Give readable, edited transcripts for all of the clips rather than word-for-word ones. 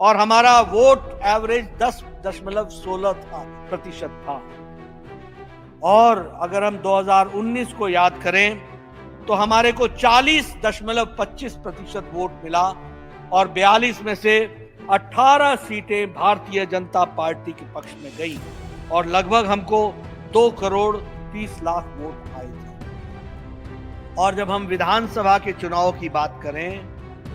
और हमारा vote average 10.16% था। और अगर हम 2019 को याद करें तो हमारे को 40.25% वोट मिला और 42 में से 18 सीटें भारतीय जनता पार्टी के पक्ष में गई और लगभग हमको 2,30,00,000 वोट आए थे। और जब हम विधानसभा के चुनाव की बात करें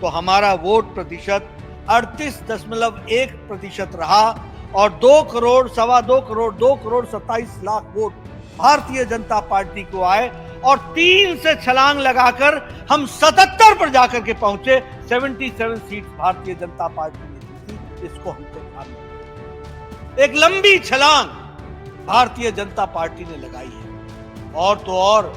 तो हमारा वोट प्रतिशत 38.1% रहा और 2,27,00,000 वोट भारतीय जनता पार्टी को आए और 3 से छलांग लगाकर हम 77 पर जाकर के पहुंचे। 77 सीट भारतीय जनता पार्टी ने जीती। इसको हमको ध्यान रखना, एक लंबी छलांग भारतीय जनता पार्टी ने लगाई है। और तो और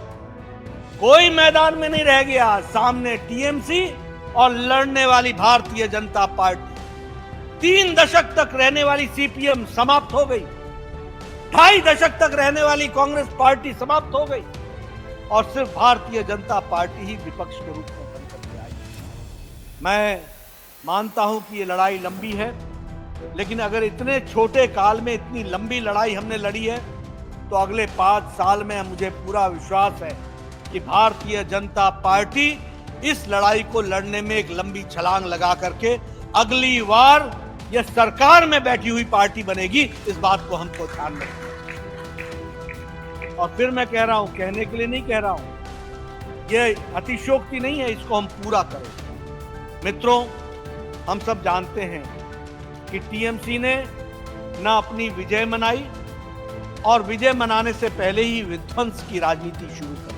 कोई मैदान में नहीं रह गया, सामने टीएमसी और लड़ने वाली भारतीय जनता पार्टी। 3 दशक तक रहने वाली सीपीएम समाप्त हो गई, 2.5 दशक तक रहने वाली कांग्रेस पार्टी समाप्त हो गई और सिर्फ भारतीय जनता पार्टी ही विपक्ष के रूप में बनकर के आई। मैं मानता हूं कि ये लड़ाई लंबी है, लेकिन अगर इतने छोटे काल में इतनी लंबी लड़ाई हमने लड़ी है तो अगले 5 साल में मुझे पूरा विश्वास है कि भारतीय जनता पार्टी इस लड़ाई को लड़ने में एक लंबी छलांग लगा करके अगली बार यह सरकार में बैठी हुई पार्टी बनेगी। इस बात को हमको ध्यान रखना। और फिर मैं कह रहा हूं, कहने के लिए नहीं कह रहा हूं, यह अतिशयोक्ति नहीं है, इसको हम पूरा करें। मित्रों, हम सब जानते हैं कि टीएमसी ने ना अपनी विजय मनाई और विजय मनाने से पहले ही विध्वंस की राजनीति शुरू कर दी।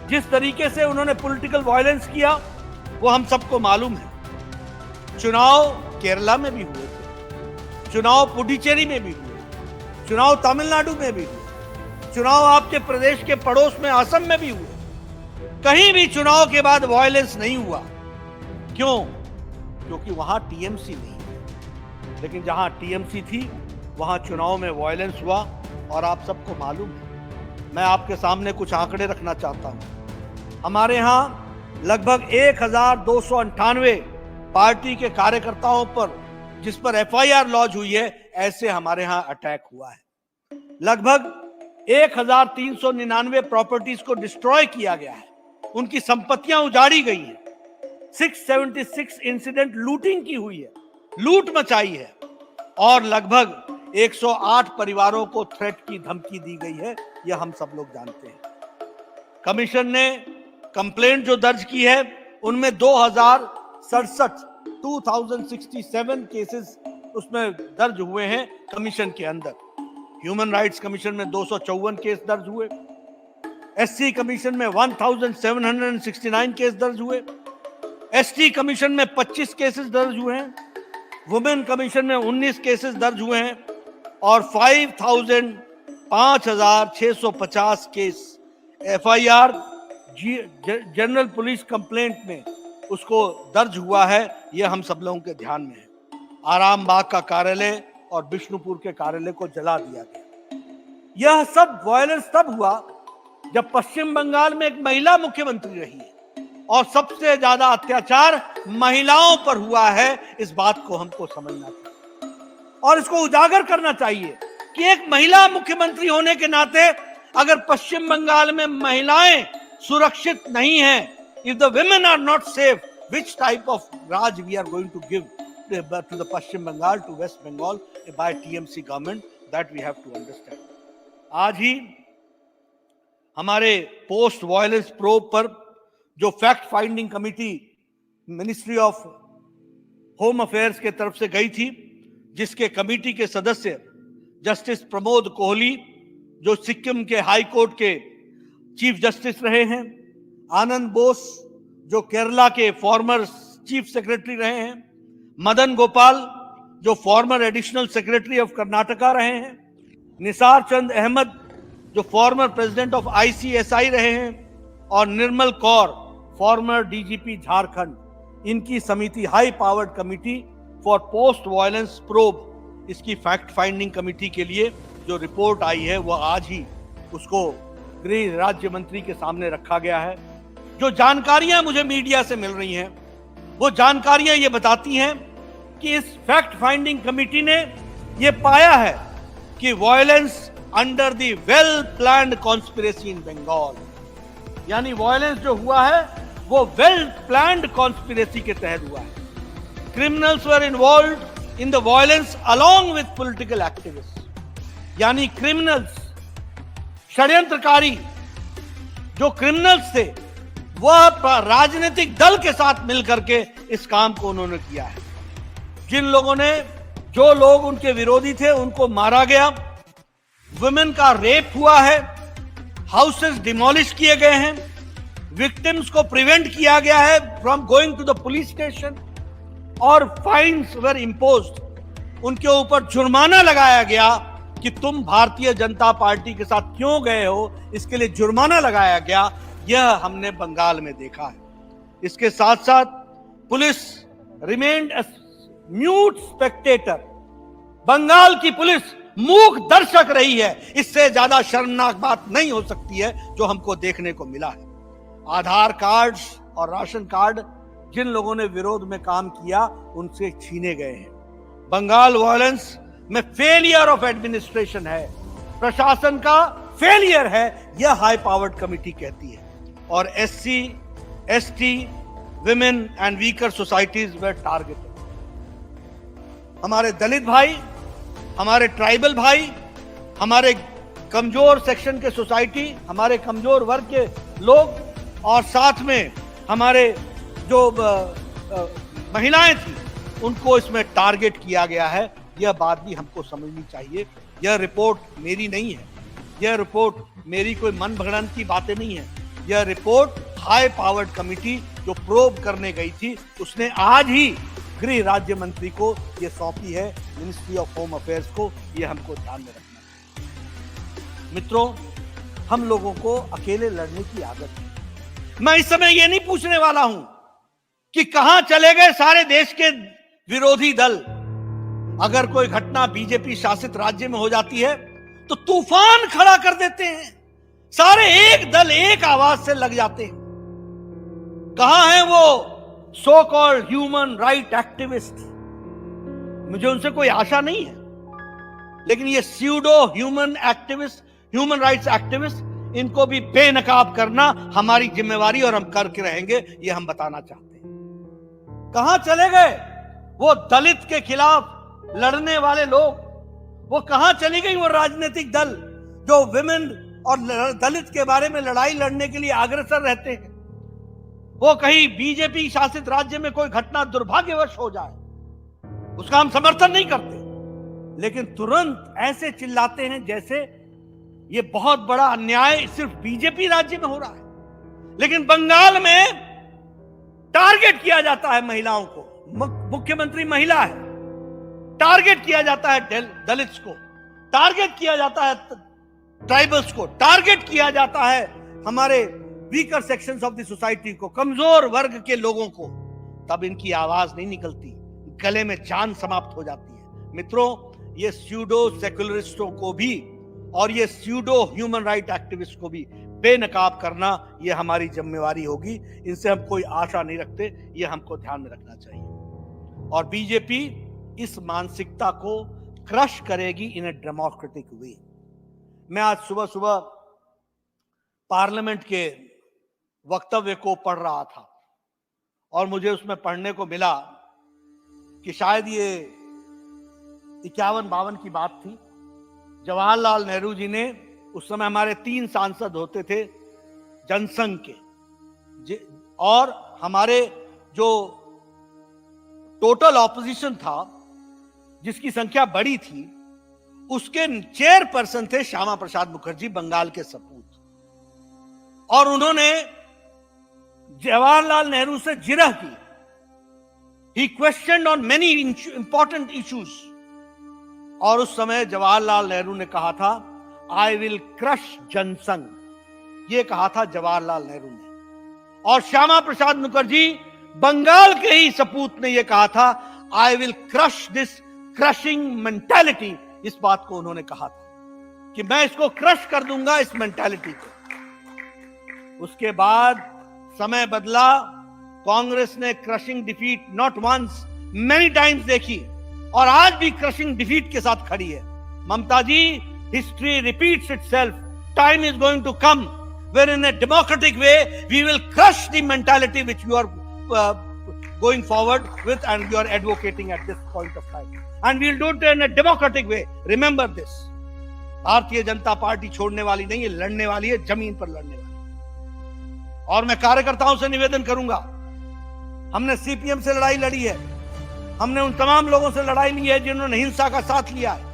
जिस तरीके से उन्होंने पॉलिटिकल वायलेंस किया वो हम सबको मालूम है। चुनाव केरला में भी हुए थे, चुनाव पुडुचेरी में भी हुए, चुनाव तमिलनाडु में भी हुए, चुनाव आपके प्रदेश के पड़ोस में असम में भी हुए। कहीं भी चुनाव के बाद वायलेंस नहीं हुआ। क्यों? क्योंकि वहां टीएमसी नहीं है। लेकिन जहां टीएमसी थी वहां चुनाव में वायलेंस हुआ और आप सबको मालूम है। मैं आपके सामने कुछ आंकड़े रखना चाहता हूं। हमारे यहां लगभग 1,298 पार्टी के कार्यकर्ताओं पर, जिस पर एफआईआर लॉन्च हुई है, ऐसे हमारे यहां अटैक हुआ है। लगभग 1,399 प्रॉपर्टीज को डिस्ट्रॉय किया गया है, उनकी संपत्तियां उजाड़ी गई हैं। 676 इंसिडेंट लूटिंग की हुई है, लूट मचाई है और लगभग 108 परिवारों को थ्रेट की धमकी दी गई है। यह हम सब लोग जानते हैं। कमीशन ने कंप्लेंट जो दर्ज की है उनमें 2067 केसेस उसमें दर्ज हुए हैं कमीशन के अंदर। ह्यूमन राइट्स कमीशन में 254 केस दर्ज हुए, एससी कमीशन में 1769 केस दर्ज हुए, एसटी कमीशन में 25 केसेस दर्ज हुए हैं, वुमेन कमीशन में 19 केसेस दर्ज हुए हैं और 5,650 case FIR general police complaint में उसको दर्ज हुआ है। यह हम सब लोगों के ध्यान में है। आराम बाग का कार्यालय और विष्णुपुर के कार्यालय को जला दिया गया। यह सब वायलेंस तब हुआ जब पश्चिम बंगाल में एक महिला मुख्यमंत्री रही है और सबसे ज्यादा अत्याचार महिलाओं पर हुआ है। इस बात को हमको समझना चाहिए और इसको उजागर करना चाहिए कि एक महिला मुख्यमंत्री होने के नाते अगर पश्चिम बंगाल में महिलाएं सुरक्षित नहीं हैं, if the women are not safe, which type of Raj we are going to give to the Pashchim Bengal, to West Bengal by TMC government, that we have to understand. आज ही हमारे पोस्ट वायलेंस प्रोब पर जो fact finding committee ministry of home affairs के तरफ से गई थी, जिसके कमेटी के सदस्य जस्टिस प्रमोद कोहली जो सिक्किम के हाई कोर्ट के चीफ जस्टिस रहे हैं, आनंद बोस जो केरला के फॉर्मर चीफ सेक्रेटरी रहे हैं, मदन गोपाल जो farmer additional secretary of Karnataka रहे हैं, निसार चंद अहमद जो फॉर्मर प्रेसिडेंट ऑफ आईसीएसआई रहे हैं और निर्मल कौर फॉर्मर डीजीपी झारखंड। इनकी समिति high powered committee for post violence probe, इसकी फैक्ट फाइंडिंग कमेटी के लिए जो रिपोर्ट आई है वो आज ही उसको गृह राज्य मंत्री के सामने रखा गया है। जो जानकारियां मुझे मीडिया से मिल रही हैं वो जानकारियां ये बताती हैं कि इस फैक्ट फाइंडिंग कमेटी ने यह पाया है कि violence under the well planned conspiracy in Bengal, यानी वायलेंस जो हुआ है वो वेल प्लान्ड कॉन्स्पिरेसी के तहत हुआ है। Criminals were involved in the violence along with political activist, यानी क्रिमिनल्स, षड्यंत्रकारी जो क्रिमिनल्स थे वह राजनीतिक दल के साथ मिलकर के इस काम को उन्होंने किया है। जिन लोगों ने, जो लोग उनके विरोधी थे उनको मारा गया, वुमेन का रेप हुआ है, हाउसेस डिमोलिश किए गए हैं, विक्टिम्स को प्रिवेंट किया गया है from going to the police station, और फाइन्स वर इम्पोज्ड, उनके ऊपर जुर्माना लगाया गया कि तुम भारतीय जनता पार्टी के साथ क्यों गए हो, इसके लिए जुर्माना लगाया गया। यह हमने बंगाल में देखा है। इसके साथ साथ police remand as mute spectator, Bengal की पुलिस मूक दर्शक रही है। इससे ज्यादा शर्मनाक बात नहीं हो सकती है जो हमको देखने को मिला है। आधार कार्ड और राशन कार्ड जिन लोगों ने विरोध में काम किया उनसे छीने गए हैं। बंगाल वायलेंस में फेलियर ऑफ एडमिनिस्ट्रेशन है, प्रशासन का फेलियर है, यह हाई पावर्ड कमेटी कहती है। और SC, ST, women and weaker societies were targeted. हमारे दलित भाई, हमारे ट्राइबल भाई, हमारे कमजोर सेक्शन के सोसाइटी, हमारे कमजोर वर्ग के लोग, और साथ में हमारे जो महिलाएं थी उनको इसमें टारगेट किया गया है। यह बात भी हमको समझनी चाहिए। यह रिपोर्ट मेरी नहीं है, यह रिपोर्ट मेरी कोई मन भगड़न की बातें नहीं है। यह रिपोर्ट हाई पावर्ड कमेटी जो प्रोब करने गई थी उसने आज ही गृह राज्य मंत्री को यह सौंपी है, मिनिस्ट्री ऑफ होम अफेयर्स को। यह हमको ध्यान में रखना है। मित्रों, हम लोगों को अकेले लड़ने की आदत है। मैं इस समय यह नहीं पूछने वाला हूं कि कहां चले गए सारे देश के विरोधी दल। अगर कोई घटना बीजेपी शासित राज्य में हो जाती है तो तूफान खड़ा कर देते हैं, सारे एक दल एक आवाज से लग जाते हैं। कहां है वो so called human right activist? मुझे उनसे कोई आशा नहीं है, लेकिन ये pseudo human activist, human rights activist, इनको भी बेनकाब करना हमारी जिम्मेवारी और हम करके रहेंगे, ये हम बताना चाहते हैं। कहां चले गए वो दलित के खिलाफ लड़ने वाले लोग? वो कहां चली गई वो राजनीतिक दल जो विमेन और दलित के बारे में लड़ाई लड़ने के लिए अग्रसर रहते हैं? वो कहीं बीजेपी शासित राज्य में कोई घटना दुर्भाग्यवश हो जाए उसका हम समर्थन नहीं करते, लेकिन तुरंत ऐसे चिल्लाते हैं जैसे ये बहुत बड़ा अन्याय सिर्फ बीजेपी राज्य में हो रहा है। लेकिन बंगाल में टारगेट किया जाता है महिलाओं को, मुख्यमंत्री महिला है, टारगेट किया जाता है दलित्स को, टारगेट किया जाता है ट्राइबल्स को, टारगेट किया जाता है हमारे weaker sections of the society को, कमजोर वर्ग के लोगों को। तब इनकी आवाज नहीं निकलती, गले में जान समाप्त हो जाती है। मित्रों, ये स्यूडो सेक्युलरिस्टों को भी और ये स्यूडो ह्यूमन राइट एक्टिविस्ट को भी बेनकाब करना ये हमारी जिम्मेवारी होगी। इनसे हम कोई आशा नहीं रखते, ये हमको ध्यान में रखना चाहिए। और बीजेपी इस मानसिकता को क्रश करेगी इन ए डेमोक्रेटिक वे। मैं आज सुबह सुबह पार्लियामेंट के वक्तव्य को पढ़ रहा था और मुझे उसमें पढ़ने को मिला कि शायद ये 51-52 की बात थी। जवाहरलाल नेहरू जी ने, उस समय हमारे 3 सांसद होते थे जनसंघ के, और हमारे जो टोटल ऑपोजिशन था जिसकी संख्या बड़ी थी, उसके चेयरपर्सन थे श्यामा प्रसाद मुखर्जी, बंगाल के सपूत। और उन्होंने जवाहरलाल नेहरू से जिरह की। He questioned on many important issues. और उस समय जवाहरलाल नेहरू ने कहा था, आई विल क्रश जनसंघ, यह कहा था जवाहरलाल नेहरू ने। और श्यामा प्रसाद मुखर्जी, बंगाल के ही सपूत, ने यह कहा था, I will crush this crushing mentality. इस बात को उन्होंने कहा था कि मैं इसको क्रश कर दूंगा, इस मेंटालिटी को। उसके बाद समय बदला, कांग्रेस ने crushing defeat not once many times देखी और आज भी क्रशिंग डिफीट के साथ खड़ी है। Mamata ji, history repeats itself, time is going to come where in a democratic way we will crush the mentality which you are going forward with and you are advocating at this point of time, and we'll do it in a democratic way. Remember this, Bharatiya Janata party छोड़ने वाली नहीं है, लड़ने वाली है, जमीन पर लड़ने वाली है। और मैं कार्यकर्ताओं से निवेदन करूंगा, हमने सीपीएम से लड़ाई लड़ी है, हमने उन तमाम लोगों से लड़ाई ली है जिन्होंने हिंसा का साथ लिया है।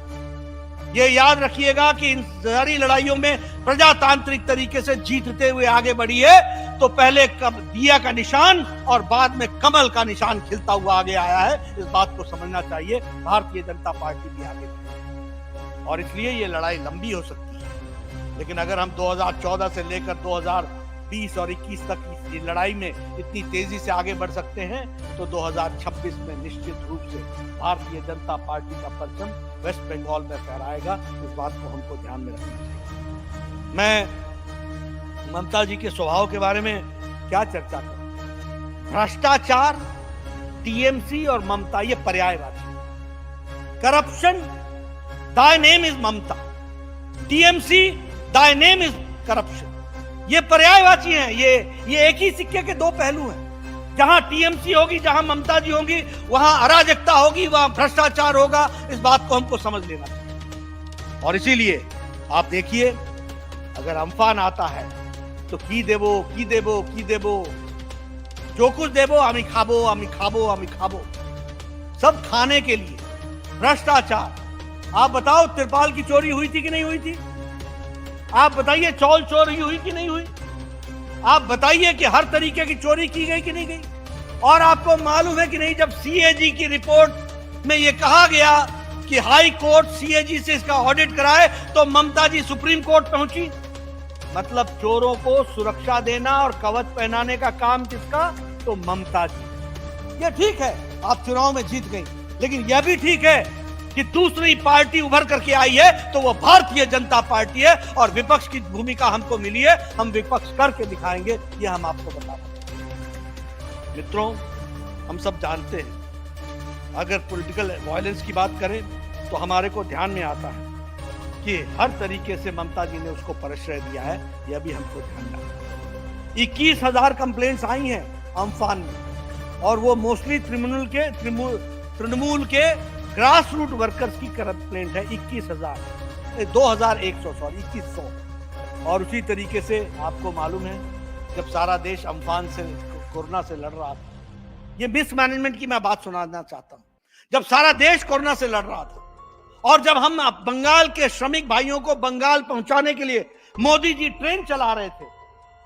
ये याद रखिएगा कि इन सारी लड़ाइयों में प्रजातांत्रिक तरीके से जीतते हुए आगे बढ़ी है, तो पहले दिया का निशान और बाद में कमल का निशान खिलता हुआ आगे आया है। इस बात को समझना चाहिए। भारतीय जनता पार्टी भी आगे बढ़ी और इसलिए ये लड़ाई लंबी हो सकती है, लेकिन अगर हम 2014 से लेकर 2020 और 21 तक इस लड़ाई में इतनी तेजी से आगे बढ़ सकते हैं, तो 2026 में निश्चित रूप से भारतीय जनता पार्टी का परचम वेस्ट बंगाल में फहराएगा। इस बात को हमको ध्यान में रखना चाहिए। मैं ममता जी के स्वभाव के बारे में क्या चर्चा करूं? भ्रष्टाचार, टीएमसी और ममता ये पर्यायवाची। करप्शन, दाय नेम इज ममता, टीएमसी, दाय नेम इज करप्शन। ये पर्यायवाची हैं, ये एक ही सिक्के के दो पहलू हैं। जहां टीएमसी होगी, जहां ममता जी होंगी, वहां अराजकता होगी, वहां भ्रष्टाचार होगा। इस बात को हमको समझ लेना चाहिए। और इसीलिए आप देखिए, अगर अम्फान आता है तो की देबो जो कुछ देबो आमी खाबो, सब खाने के लिए। भ्रष्टाचार, आप बताओ तिरपाल की चोरी हुई थी कि नहीं हुई थी? आप बताइए चौल चोरी हुई कि नहीं हुई? आप बताइए कि हर तरीके की चोरी की गई कि नहीं गई? और आपको मालूम है कि नहीं, जब सीएजी की रिपोर्ट में यह कहा गया कि हाई कोर्ट सीएजी से इसका ऑडिट कराए, तो ममता जी सुप्रीम कोर्ट पहुंची। मतलब चोरों को सुरक्षा देना और कवच पहनाने का काम किसका? तो ममता जी। ये ठीक है, आप चुनाव में जीत गई, लेकिन यह भी ठीक है कि दूसरी पार्टी उभर करके आई है, तो वो भारतीय जनता पार्टी है और विपक्ष की भूमिका हमको मिली है। हम विपक्ष करके दिखाएंगे, ये हम आपको बता सकते हैं। मित्रों, हम सब जानते हैं, अगर पॉलिटिकल वायलेंस की बात करें तो हमारे को ध्यान में आता है कि हर तरीके से ममता जी ने उसको प्रश्रय दिया है। यह भी हमको ध्यान में आता है। 21,000 कंप्लेंट्स आई हैं अम्फान में, और वो मोस्टली तृणमूल के ग्रास रूट वर्कर्स की कंप्लेंट है। 2100 और उसी तरीके से आपको मालूम है, जब सारा देश अम्फान से, कोरोना से लड़ रहा था, ये मिसमैनेजमेंट की मैं बात सुनाना चाहता हूं। जब सारा देश कोरोना से लड़ रहा था और जब हम बंगाल के श्रमिक भाइयों को बंगाल पहुंचाने के लिए मोदी जी ट्रेन चला रहे थे,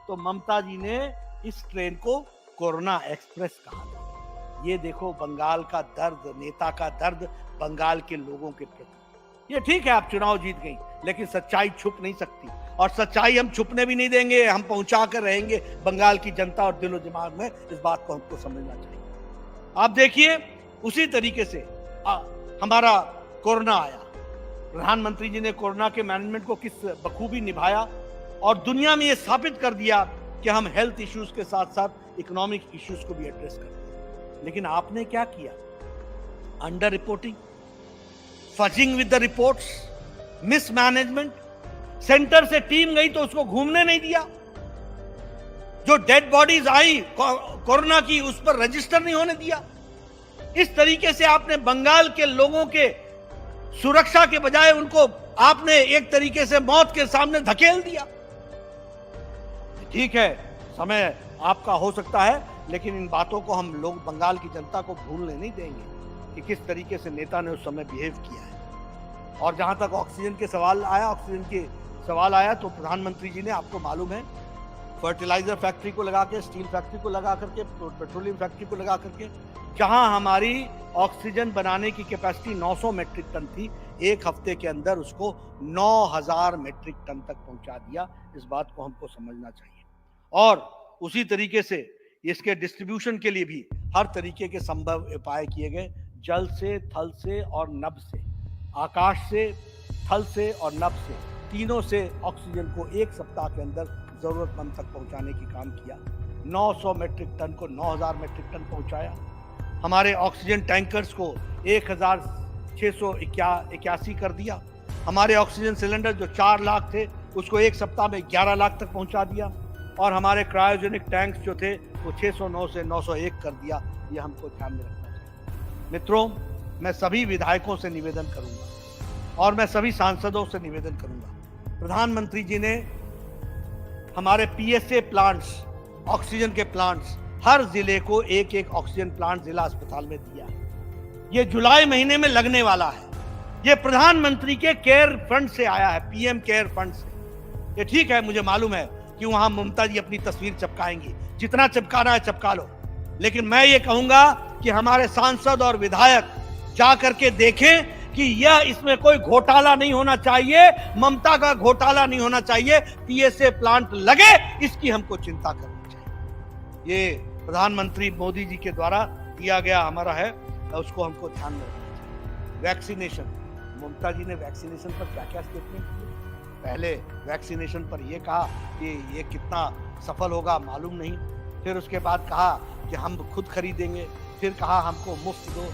तो ममता जी ने इस ट्रेन को कोरोना एक्सप्रेस कहा था। ये देखो बंगाल का दर्द, नेता का दर्द बंगाल के लोगों के प्रति। ये ठीक है, आप चुनाव जीत गई, लेकिन सच्चाई छुप नहीं सकती, और सच्चाई हम छुपने भी नहीं देंगे। हम पहुंचा कर रहेंगे बंगाल की जनता और दिलो दिमाग में। इस बात को हमको समझना चाहिए। आप देखिए, उसी तरीके से हमारा कोरोना आया, प्रधानमंत्री जी ने कोरोना के मैनेजमेंट को किस बखूबी निभाया और दुनिया में यह स्थापित कर दिया कि हम हेल्थ इश्यूज के साथ साथ इकोनॉमिक इश्यूज को भी एड्रेस करते हैं। लेकिन आपने क्या किया? Under reporting, fudging with the reports, mismanagement. Centre से टीम गई तो उसको घूमने नहीं दिया। जो डेड बॉडीज आई कोरोना की, उस पर रजिस्टर नहीं होने दिया। इस तरीके से आपने बंगाल के लोगों के सुरक्षा के बजाय उनको आपने एक तरीके से मौत के सामने धकेल दिया। ठीक है, समय आपका हो सकता है, लेकिन इन बातों को हम लोग बंगाल की जनता को भूलने नहीं देंगे कि किस तरीके से नेता ने उस समय बिहेव किया है। और जहां तक ऑक्सीजन के सवाल आया, तो प्रधानमंत्री जी ने, आपको मालूम है, फर्टिलाइजर फैक्ट्री को लगा के, स्टील फैक्ट्री को लगा करके, पेट्रोलियम फैक्ट्री को लगा करके, जहां हमारी ऑक्सीजन बनाने की कैपेसिटी 900 मेट्रिक टन थी, एक हफ्ते के अंदर उसको 9,000 मेट्रिक टन तक पहुंचा दिया। इस बात को हमको समझना चाहिए। और उसी तरीके से इसके डिस्ट्रीब्यूशन के लिए भी हर तरीके के संभव उपाय किए गए। जल से, थल से और नभ से, आकाश से, थल से और नभ से, तीनों से ऑक्सीजन को एक सप्ताह के अंदर जरूरतमंद तक पहुंचाने की काम किया। 900 मेट्रिक टन को 9,000 मेट्रिक टन पहुंचाया। हमारे ऑक्सीजन टैंकर्स को 1681 कर दिया। हमारे ऑक्सीजन सिलेंडर जो 4 लाख थे उसको एक सप्ताह में 11 लाख तक पहुंचा दिया। और हमारे क्रायोजेनिक टैंक्स जो थे वो 609 से 901 कर दिया। ये हमको ध्यान में रखना चाहिए। मित्रों, मैं सभी विधायकों से निवेदन करूंगा और मैं सभी सांसदों से निवेदन करूंगा, प्रधानमंत्री जी ने हमारे PSA प्लांट्स, ऑक्सीजन के प्लांट्स, हर जिले को एक एक ऑक्सीजन प्लांट जिला अस्पताल में दिया है। ये जुलाई महीने में लगने वाला है। ये प्रधानमंत्री के केयर फंड से आया है, PM केयर फंड से। ये ठीक है, मुझे मालूम है कि वहां ममता जी अपनी तस्वीर चिपकाएंगी, जितना चिपकाना है चिपका लो, लेकिन मैं ये कहूंगा कि हमारे सांसद और विधायक जा करके देखें कि यह इसमें कोई घोटाला नहीं होना चाहिए, ममता का घोटाला नहीं होना चाहिए। PSA प्लांट लगे, इसकी हमको चिंता करनी चाहिए। ये प्रधानमंत्री मोदी जी के द्वारा दिया गया हमारा है, उसको हमको ध्यान में रखना चाहिए। वैक्सीनेशन, ममता जी ने वैक्सीनेशन पर क्या क्या स्टेटमेंट किए। पहले वैक्सीनेशन पर यह कहा कि ये कितना सफल होगा मालूम नहीं, फिर उसके बाद कहा कि हम खुद खरीदेंगे, फिर कहा हमको मुफ्त दो।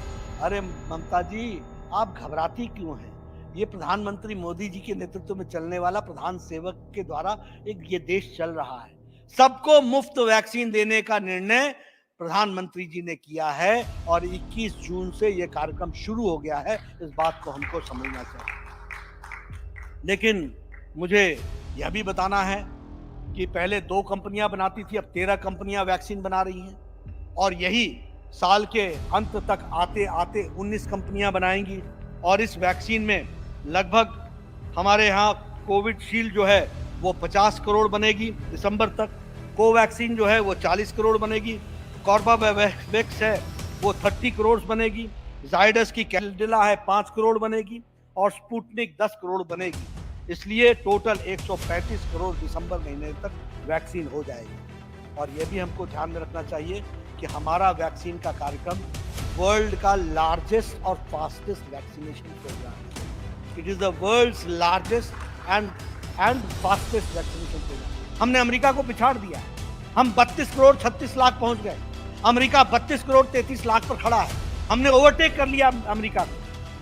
अरे ममता जी, आप घबराती क्यों हैं? ये प्रधानमंत्री मोदी जी के नेतृत्व में चलने वाला प्रधान सेवक के द्वारा एक ये देश चल रहा है। सबको मुफ्त वैक्सीन देने का निर्णय प्रधानमंत्री जी ने किया है और 21 जून से ये कार्यक्रम शुरू हो गया है। इस बात को हमको समझना चाहिए। लेकिन मुझे यह भी बताना है कि पहले 2 कंपनियां बनाती थी, अब 13 कंपनियां वैक्सीन बना रही हैं और यही साल के अंत तक आते आते 19 कंपनियां बनाएंगी। और इस वैक्सीन में लगभग हमारे यहाँ कोविशील्ड जो है वो 50 करोड़ बनेगी दिसंबर तक, कोवैक्सीन जो है वो 40 करोड़ बनेगी, कॉर्बेवैक्स है वो 30 करोड़ बनेगी, जाइडस की कैडिला है 5 करोड़ बनेगी और स्पुतनिक 10 करोड़ बनेगी। इसलिए टोटल 135 करोड़ दिसंबर महीने तक वैक्सीन हो जाएगी। और यह भी हमको ध्यान में रखना चाहिए कि हमारा वैक्सीन का कार्यक्रम वर्ल्ड का लार्जेस्ट और फास्टेस्ट वैक्सीनेशन प्रोग्राम है। It is the world's largest and fastest vaccination programme. हमने अमेरिका को पिछाड़ दिया है। हम 32 करोड़ 36 लाख पहुंच गए। अमेरिका 32 करोड़ 33 लाख पर खड़ा है। हमने ओवरटेक कर लिया अमेरिका को।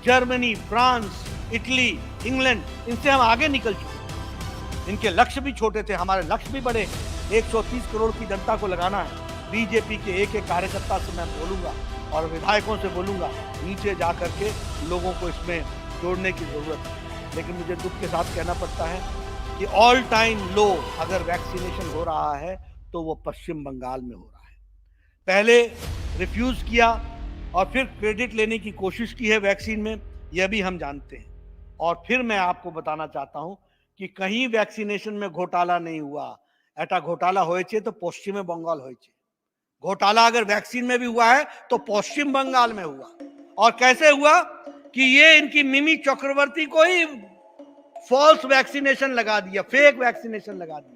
जर्मनी, फ्रांस, इटली, इंग्लैंड, इनसे हम आगे निकल चुके। इनके लक्ष्य भी छोटे थे, हमारे लक्ष्य भी बड़े। 130 करोड़ की जनता को लगाना है। बीजेपी के एक एक कार्यकर्ता से मैं बोलूंगा और विधायकों से बोलूंगा, नीचे जा करके लोगों को इसमें जोड़ने की जरूरत है। लेकिन मुझे दुख के साथ कहना पड़ता है कि ऑल टाइम लो अगर वैक्सीनेशन हो रहा है तो वो पश्चिम बंगाल में हो रहा है। पहले रिफ्यूज किया और फिर क्रेडिट लेने की कोशिश की है वैक्सीन में, यह भी हम जानते हैं। और फिर मैं आपको बताना चाहता हूं कि कहीं वैक्सीनेशन में घोटाला नहीं हुआ। ऐटा घोटाला होए तो पश्चिम बंगाल होए। घोटाला अगर वैक्सीन में भी हुआ है तो पश्चिम बंगाल में हुआ। और कैसे हुआ कि ये इनकी मिमी चक्रवर्ती को ही फॉल्स वैक्सीनेशन लगा दिया, फेक वैक्सीनेशन लगा दिया।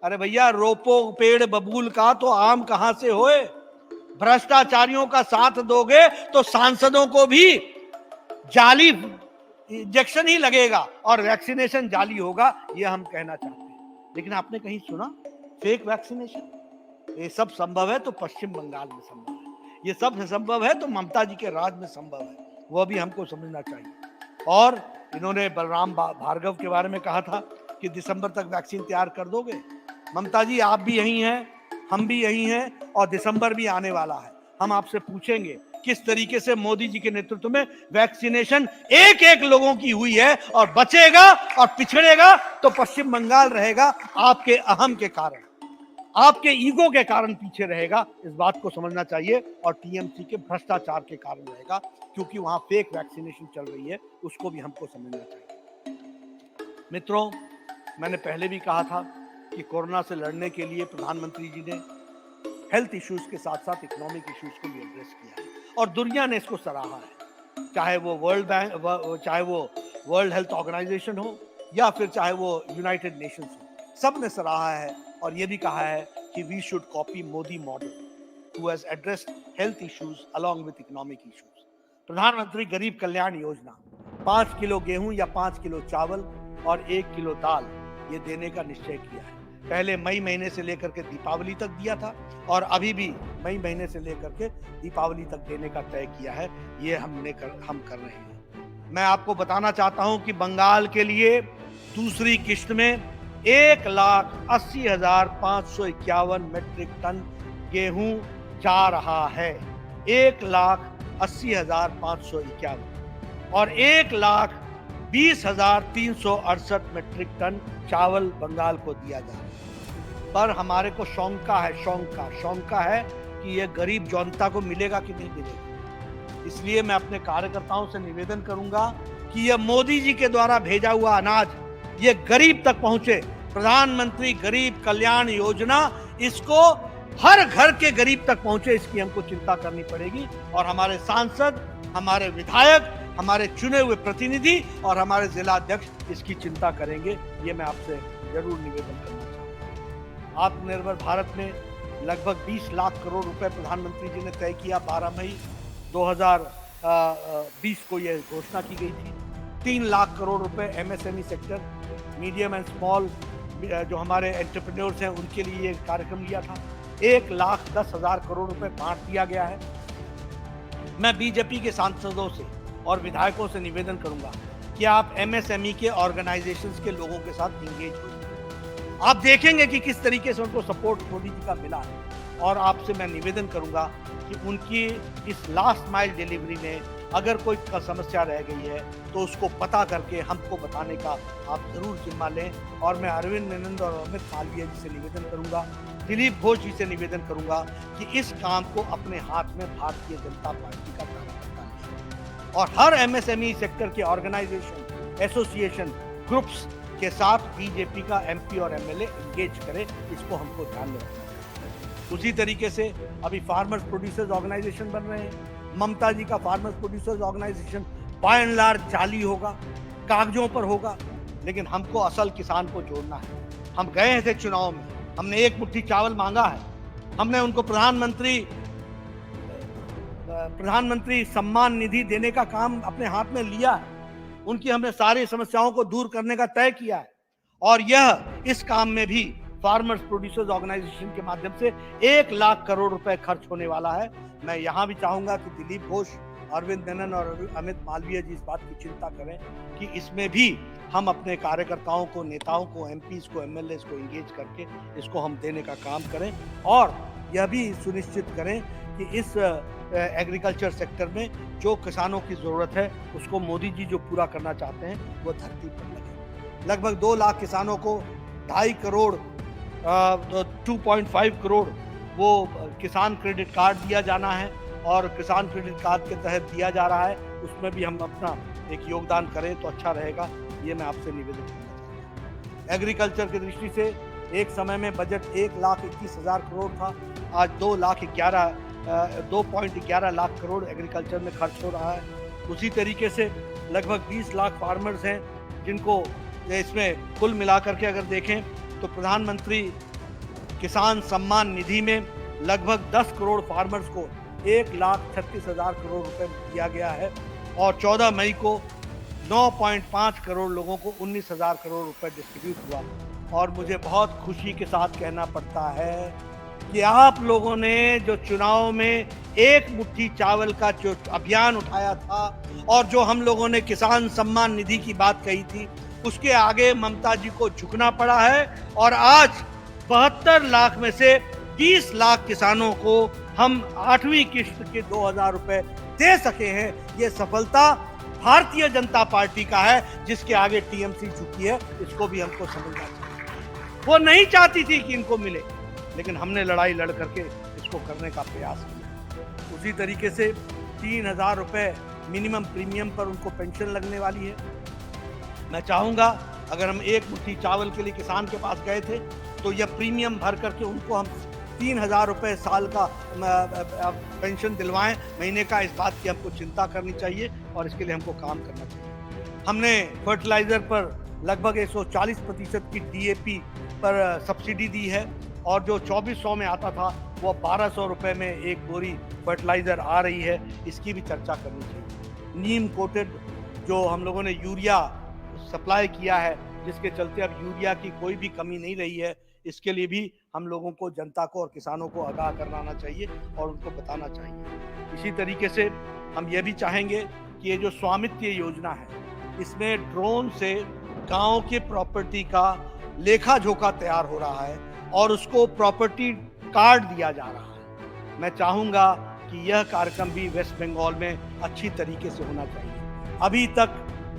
अरे भैया, रोपो पेड़ बबूल का तो आम कहां से होए? भ्रष्टाचारियों का साथ दोगे तो सांसदों को भी जाली इंजेक्शन ही लगेगा और वैक्सीनेशन जाली होगा, यह हम कहना चाहते हैं। लेकिन आपने कहीं सुना फेक वैक्सीनेशन? ये सब संभव है तो पश्चिम बंगाल में संभव है, ये सब संभव है तो ममता जी के राज में संभव है, वह भी हमको समझना चाहिए। और इन्होंने बलराम भार्गव के बारे में कहा था कि दिसंबर तक वैक्सीन तैयार कर दोगे। ममता जी, आप भी यही हैं, हम भी यही हैं और दिसंबर भी आने वाला है। हम आपसे पूछेंगे किस तरीके से मोदी जी के नेतृत्व में वैक्सीनेशन एक एक लोगों की हुई है, और बचेगा और पिछड़ेगा तो पश्चिम बंगाल रहेगा। आपके अहम के कारण, आपके ईगो के कारण पीछे रहेगा। इस बात को समझना चाहिए। और टीएमसी के भ्रष्टाचार के कारण रहेगा, क्योंकि वहां फेक वैक्सीनेशन चल रही है, उसको भी हमको समझना चाहिए। मित्रों, मैंने पहले भी कहा था कि कोरोना से लड़ने के लिए प्रधानमंत्री जी ने हेल्थ इश्यूज के साथ साथ इकोनॉमिक इश्यूज को भी एड्रेस किया है और दुनिया ने इसको सराहा है। चाहे वो वर्ल्ड बैंक, चाहे वो वर्ल्ड हेल्थ ऑर्गेनाइजेशन हो या फिर चाहे वो यूनाइटेड नेशंस हो, सब ने सराहा है और ये भी कहा है कि we should copy Modi model who has addressed health issues along with economic issues. प्रधानमंत्री गरीब कल्याण योजना 5 किलो गेहूं या 5 किलो चावल और 1 किलो दाल ये देने का निश्चय किया है। पहले मई महीने से लेकर के दीपावली तक दिया था और अभी भी मई महीने से लेकर के दीपावली तक देने का तय किया है। ये हम कर रहे हैं। मैं आपको बताना चाहता हूं कि बंगाल के लिए दूसरी किश्त में 1,80,551 मीट्रिक टन गेहूं जा रहा है। 1,80,551 और 1,20,368 मीट्रिक टन चावल बंगाल को दिया जा रहा है। पर हमारे को शौंका है कि यह गरीब जनता को मिलेगा कि नहीं मिलेगा। इसलिए मैं अपने कार्यकर्ताओं से निवेदन करूंगा कि यह मोदी जी के द्वारा भेजा हुआ अनाज ये गरीब तक पहुंचे। प्रधानमंत्री गरीब कल्याण योजना इसको हर घर के गरीब तक पहुंचे, इसकी हमको चिंता करनी पड़ेगी। और हमारे सांसद, हमारे विधायक, हमारे चुने हुए प्रतिनिधि और हमारे जिला अध्यक्ष इसकी चिंता करेंगे। ये मैं आपसे जरूर निवेदन करना चाहूंगा। आत्मनिर्भर भारत में लगभग 20 लाख करोड़ रुपए प्रधानमंत्री जी ने तय किया। 12 मई 2020 को यह घोषणा की गई थी। 3 लाख करोड़ रुपए MSME sector, medium and small जो हमारे एंटरप्रेन्योर्स हैं उनके लिए ये कार्यक्रम लिया था। 1,10,000 करोड़ रुपए बांट दिया गया है। मैं बीजेपी के सांसदों से और विधायकों से निवेदन करूंगा कि आप एमएसएमई के ऑर्गेनाइजेशंस के लोगों के साथ इंगेज हो। आप देखेंगे कि किस तरीके से उनको सपोर्ट मोदी जी का मिला है। और आपसे मैं निवेदन करूंगा कि उनकी इस लास्ट माइल डिलीवरी में अगर कोई समस्या रह गई है तो उसको पता करके हमको बताने का आप जरूर जिम्मा लें। और मैं अरविंद मेनन और अमित मालवीय जी से निवेदन करूंगा, दिलीप घोष जी से निवेदन करूंगा कि इस काम को अपने हाथ में भारतीय जनता पार्टी का कार्यकर्ता है और हर एमएसएमई सेक्टर के ऑर्गेनाइजेशन, एसोसिएशन, ग्रुप्स के साथ बीजेपी का एमपी और एमएलए एंगेज करे। इसको हमको ध्यान में रखना है। उसी तरीके से अभी फार्मर्स प्रोड्यूसर्स ऑर्गेनाइजेशन बन रहे हैं। ममता जी का farmers producers organisation by and large जाली होगा, कागजों पर होगा, लेकिन हमको असल किसान को जोड़ना है। हम गए थे चुनाव में, हमने एक मुट्ठी चावल मांगा है। हमने उनको प्रधानमंत्री सम्मान निधि देने का काम अपने हाथ में लिया है। उनकी हमने सारी समस्याओं को दूर करने का तय किया है। और यह इस काम में भी फार्मर्स प्रोड्यूसर्स ऑर्गेनाइजेशन के माध्यम से 1 लाख करोड़ रुपए खर्च होने वाला है। मैं यहां भी चाहूंगा कि दिलीप घोष, अरविंद मेनन और अमित मालवीय जी इस बात की चिंता करें कि इसमें भी हम अपने कार्यकर्ताओं को, नेताओं को, एमपीज को, एमएलए को एंगेज करके इसको हम देने का काम करें। और यह भी सुनिश्चित करें कि इस एग्रीकल्चर सेक्टर में जो किसानों की जरूरत है उसको मोदी जी जो पूरा करना चाहते हैं वो धरती पर लगे। लगभग 2 लाख किसानों को 2.5 करोड़ 2.5 करोड़ वो किसान क्रेडिट कार्ड दिया जाना है और किसान क्रेडिट कार्ड के तहत दिया जा रहा है। उसमें भी हम अपना एक योगदान करें तो अच्छा रहेगा। ये मैं आपसे निवेदन करना चाहता हूँ। एग्रीकल्चर की दृष्टि से एक समय में बजट 1,21,000 करोड़ था, आज 2.11 लाख करोड़ एग्रीकल्चर में खर्च हो रहा है। उसी तरीके से लगभग 20 लाख फार्मर्स हैं जिनको इसमें कुल मिलाकर के अगर देखें तो प्रधानमंत्री किसान सम्मान निधि में लगभग 10 करोड़ फार्मर्स को 1,36,000 करोड़ रुपए दिया गया है और 14 मई को 9.5 करोड़ लोगों को 19,000 करोड़ रुपए डिस्ट्रीब्यूट हुआ। और मुझे बहुत खुशी के साथ कहना पड़ता है कि आप लोगों ने जो चुनाव में एक मुट्ठी चावल का जो अभियान उठाया था और जो हम लोगों ने किसान सम्मान निधि की बात कही थी, उसके आगे ममता जी को झुकना पड़ा है। और आज 72 लाख में से 20 लाख किसानों को हम 8वीं किश्त के 2,000 रुपए दे सके हैं। ये सफलता भारतीय जनता पार्टी का है, जिसके आगे टीएमसी झुकी है। इसको भी हमको समझना चाहिए। वो नहीं चाहती थी कि इनको मिले, लेकिन हमने लड़ाई लड़ करके इसको करने का प्रयास किया। उसी तरीके से 3,000 रुपए मिनिमम प्रीमियम पर उनको पेंशन लगने वाली है। मैं चाहूंगा अगर हम एक मुट्ठी चावल के लिए किसान के पास गए थे तो यह प्रीमियम भर करके उनको हम 3,000 रुपए साल का पेंशन दिलवाएं महीने का। इस बात की हमको चिंता करनी चाहिए और इसके लिए हमको काम करना चाहिए। हमने फर्टिलाइजर पर लगभग 140% की डीएपी पर सब्सिडी दी है और जो 2400 में आता था वो 1200 रुपए में एक बोरी फर्टिलाइजर आ रही है। इसकी भी चर्चा करनी चाहिए। नीम कोटेड जो हम लोगों ने यूरिया सप्लाई किया है, जिसके चलते अब यूरिया की कोई भी कमी नहीं रही है, इसके लिए भी हम लोगों को, जनता को और किसानों को आगाह करवाना चाहिए और उनको बताना चाहिए। इसी तरीके से हम ये भी चाहेंगे कि ये जो स्वामित्व योजना है, इसमें ड्रोन से गांव के प्रॉपर्टी का लेखा जोखा तैयार हो रहा है और उसको प्रॉपर्टी कार्ड दिया जा रहा है। मैं चाहूंगा कि यह कार्यक्रम भी वेस्ट बंगाल में अच्छी तरीके से होना चाहिए। अभी तक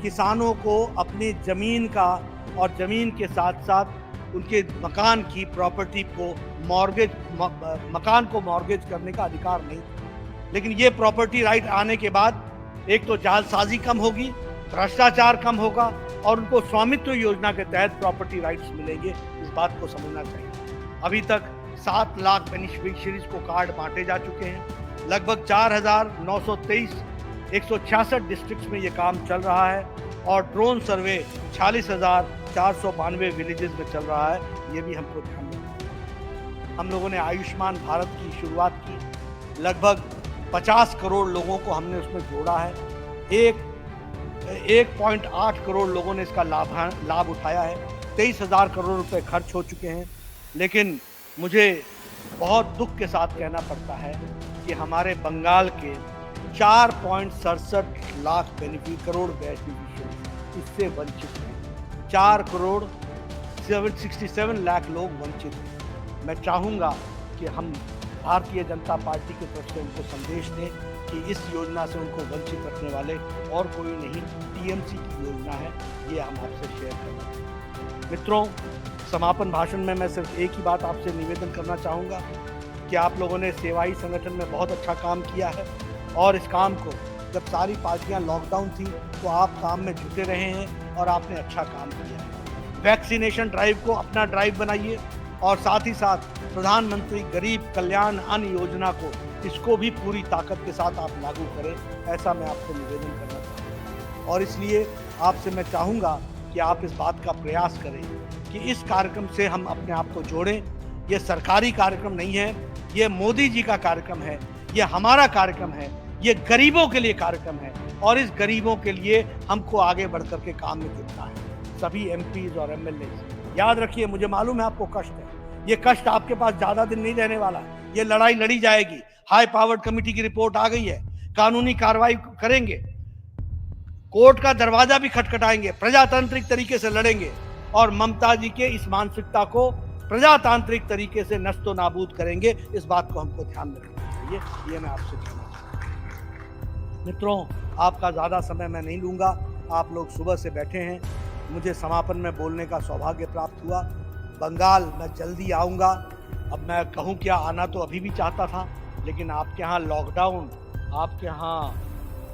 किसानों को अपनी जमीन का और जमीन के साथ साथ उनके मकान की प्रॉपर्टी को मकान को मॉर्गेज करने का अधिकार नहीं था। लेकिन ये प्रॉपर्टी राइट आने के बाद एक तो जालसाजी कम होगी, भ्रष्टाचार कम होगा और उनको स्वामित्व योजना के तहत प्रॉपर्टी राइट्स मिलेंगे। इस बात को समझना चाहिए। अभी तक 7 लाख बेनिफिशियरीज को कार्ड बांटे जा चुके हैं। लगभग 4,923 166 डिस्ट्रिक्ट्स में ये काम चल रहा है और ड्रोन सर्वे 46,492 विलेजेस में चल रहा है। ये भी हमको ध्यान रखना है। हम लोगों ने आयुष्मान भारत की शुरुआत की, लगभग 50 करोड़ लोगों को हमने उसमें जोड़ा है। 1.8 करोड़ लोगों ने इसका लाभ उठाया है। 23,000 करोड़ रुपए खर्च हो चुके हैं। लेकिन मुझे बहुत दुख के साथ कहना पड़ता है कि हमारे बंगाल के 4.67 लाख करोड़ बेनिफिशियरी इससे वंचित हैं। 4,67 लाख लोग वंचित हैं। मैं चाहूँगा कि हम भारतीय जनता पार्टी की तरफ से उनको संदेश दें कि इस योजना से उनको वंचित रखने वाले और कोई नहीं, टीएमसी की योजना है। ये हम आपसे शेयर करना चाहते हैं। मित्रों, समापन भाषण में मैं सिर्फ एक ही बात आपसे निवेदन करना चाहूँगा कि आप लोगों ने सेवाई संगठन में बहुत अच्छा काम किया है और इस काम को, जब सारी पार्टियां लॉकडाउन थी तो आप काम में जुटे रहे हैं और आपने अच्छा काम किया है। वैक्सीनेशन ड्राइव को अपना ड्राइव बनाइए और साथ ही साथ प्रधानमंत्री गरीब कल्याण अन्न योजना को, इसको भी पूरी ताकत के साथ आप लागू करें। ऐसा मैं आपको निवेदन करना चाहता हूँ और इसलिए आपसे मैं चाहूँगा कि आप इस बात का प्रयास करें कि इस कार्यक्रम से हम अपने आप को जोड़ें। ये सरकारी कार्यक्रम नहीं है, ये मोदी जी का कार्यक्रम है, ये हमारा कार्यक्रम है, ये गरीबों के लिए कार्यक्रम है और इस गरीबों के लिए हमको आगे बढ़ करके काम में जुटना है। सभी एमपीज और एमएलए याद रखिए, मुझे मालूम है आपको कष्ट है, ये कष्ट आपके पास ज्यादा दिन नहीं रहने वाला है। ये लड़ाई लड़ी जाएगी। हाई पावर्ड कमेटी की रिपोर्ट आ गई है, कानूनी कार्रवाई करेंगे, कोर्ट का दरवाजा भी खटखटाएंगे, प्रजातांत्रिक तरीके से लड़ेंगे और ममता जी के इस मानसिकता को प्रजातांत्रिक तरीके से नष्टो नाबूद करेंगे। इस बात को हमको ध्यान में रखना चाहिए। ये मैं आपसे कहना चाहता हूँ। मित्रों, आपका ज्यादा समय मैं नहीं लूंगा। आप लोग सुबह से बैठे हैं, मुझे समापन में बोलने का सौभाग्य प्राप्त हुआ। बंगाल मैं जल्दी आऊँगा। अब मैं कहूँ क्या, आना तो अभी भी चाहता था, लेकिन आपके यहाँ लॉकडाउन, आपके यहाँ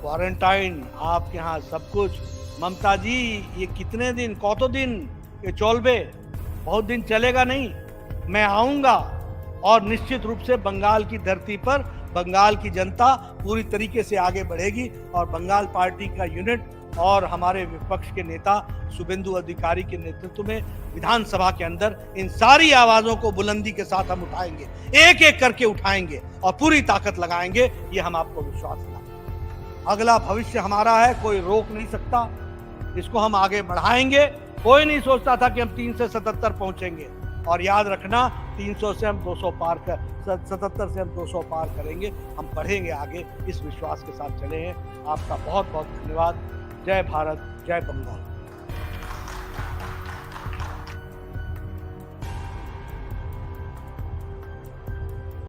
क्वारंटाइन, आपके यहाँ सब कुछ। ममता जी, ये कितने दिन, कौतो दिन ये चौलबे, बहुत दिन चलेगा नहीं। मैं आऊँगा और निश्चित रूप से बंगाल की धरती पर बंगाल की जनता पूरी तरीके से आगे बढ़ेगी और बंगाल पार्टी का यूनिट और हमारे विपक्ष के नेता शुभेंदु अधिकारी के नेतृत्व में विधानसभा के अंदर इन सारी आवाजों को बुलंदी के साथ हम उठाएंगे, एक एक करके उठाएंगे और पूरी ताकत लगाएंगे। ये हम आपको विश्वास दिलाते। अगला भविष्य हमारा है, कोई रोक नहीं सकता। इसको हम आगे बढ़ाएंगे। कोई नहीं सोचता था कि हम 3 से 77 पहुंचेंगे और याद रखना, 300 से हम 200 पार कर, 77 से हम 200 पार करेंगे। हम बढ़ेंगे आगे, इस विश्वास के साथ चले हैं। आपका बहुत बहुत धन्यवाद। जय भारत, जय बंगाल।